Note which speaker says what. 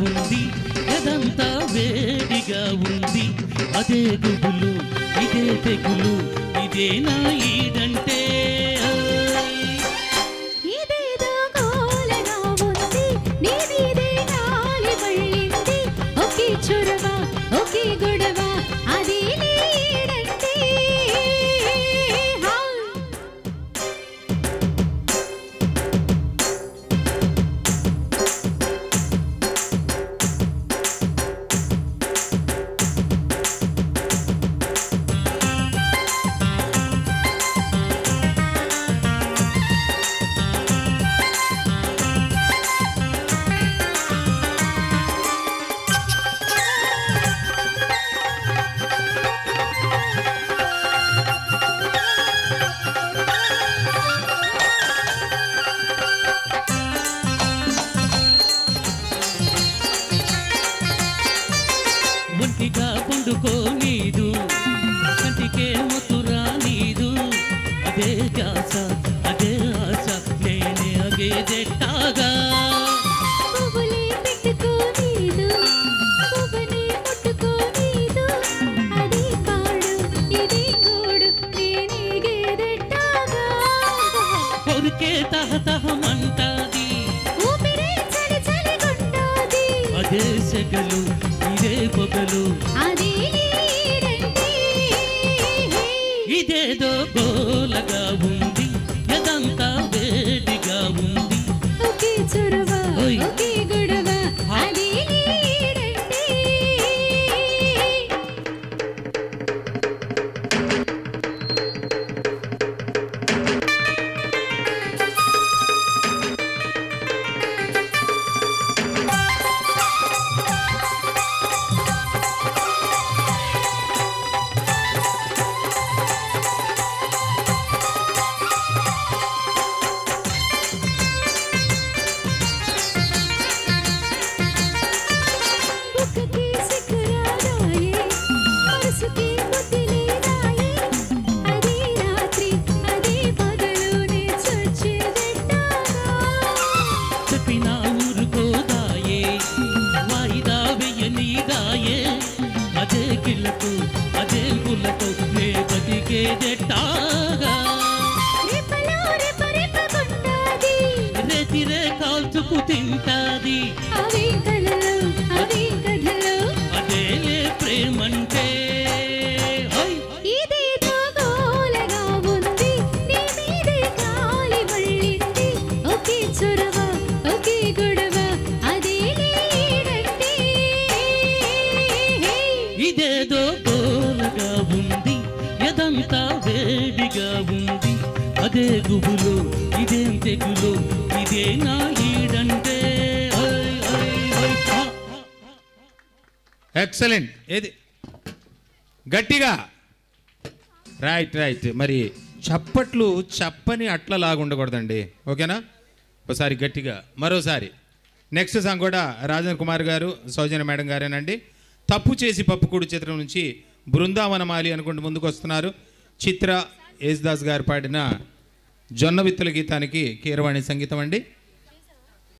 Speaker 1: ఉంది ఎదంతా వేడిగా ఉంది అదే గుబులు ఇదే తెగులు ఇదే నా ఈడంటే
Speaker 2: ఇదేదో గోలగా ఉంది నీదే గాలి వళ్ళింది ఒకే చొరవ ఒకే గొడవ అది నీడంటే
Speaker 1: ఒంటిగా పండుకో నీదు కంటికే మతురా నీదు అదే ధ్యాస అదే ఆశ నేనే అగేదెట్టాగా
Speaker 2: పువ్వులే పెట్టుకో నీదు పువ్వుని ముట్టుకో నీదు అది పాడు ఇది గోడు నేనేగేదెట్టాగా
Speaker 1: కొరికే తహతహమంటాది
Speaker 2: ఊపిరే చలి చలిగుంటాది
Speaker 1: అదే సెగలు ఇదే పొగలు
Speaker 2: అది నీడంటే
Speaker 1: ఇదేదో గోలగా ఉంది ఎదంతా వేడిగా ఉంది
Speaker 2: ఒకే చొరవ
Speaker 1: ఓయ్.
Speaker 2: ఒకే గొడవ అది నీడంటే ఒక్కటే శిఖరారాయే మనసుకి బుద్ధిలేదాయే అదే రాత్రి అదే పగలునే చచ్చేదెట్టాగా
Speaker 1: చెప్పిన ఊరుకోదాయే వాయిదా వెయ్యనీదాయే అదే కిళ్ళకు అదే పుల్లతో నే బతికేదెట్టాగా
Speaker 2: రెప్పలో రెప్పరెప్పకుంటాది
Speaker 1: రేతిరే కాల్చుకు తింటాది
Speaker 2: అవే కలలో అవే కథలో
Speaker 1: అదేలే ప్రేమంటే హై!
Speaker 2: ఇదేదో గోలగా ఉంది నీ మీదే గాలి వళ్ళింది ఒకే చొరవ ఒకే గొడవ అదే నీడంటే
Speaker 1: ఇదేదో గోలగా ఉంది ఎదంతా వేడిగా ఉంది అదే గుబులు ఇదేం తెగులు ఇదే నా ఈడంటే హై, హై, హై, హా!
Speaker 3: ఎక్సలెంట్. ఏది గట్టిగా రైట్ రైట్. మరి చప్పట్లు చప్పని అట్లలాగా ఉండకూడదండి, ఓకేనా? ఒకసారి గట్టిగా మరోసారి. నెక్స్ట్ సాంగ్ కూడా రాజన్ కుమార్ గారు సౌజన్య మేడం గారేనండి. తప్పు చేసి పప్పుకూడు చిత్రం నుంచి బృందావనమాలి అనుకుంటూ ముందుకు వస్తున్నారు. చిత్ర యేసుదాస్ గారు పాడిన జొన్న విత్తుల గీతానికి కీరవాణి సంగీతం అండి.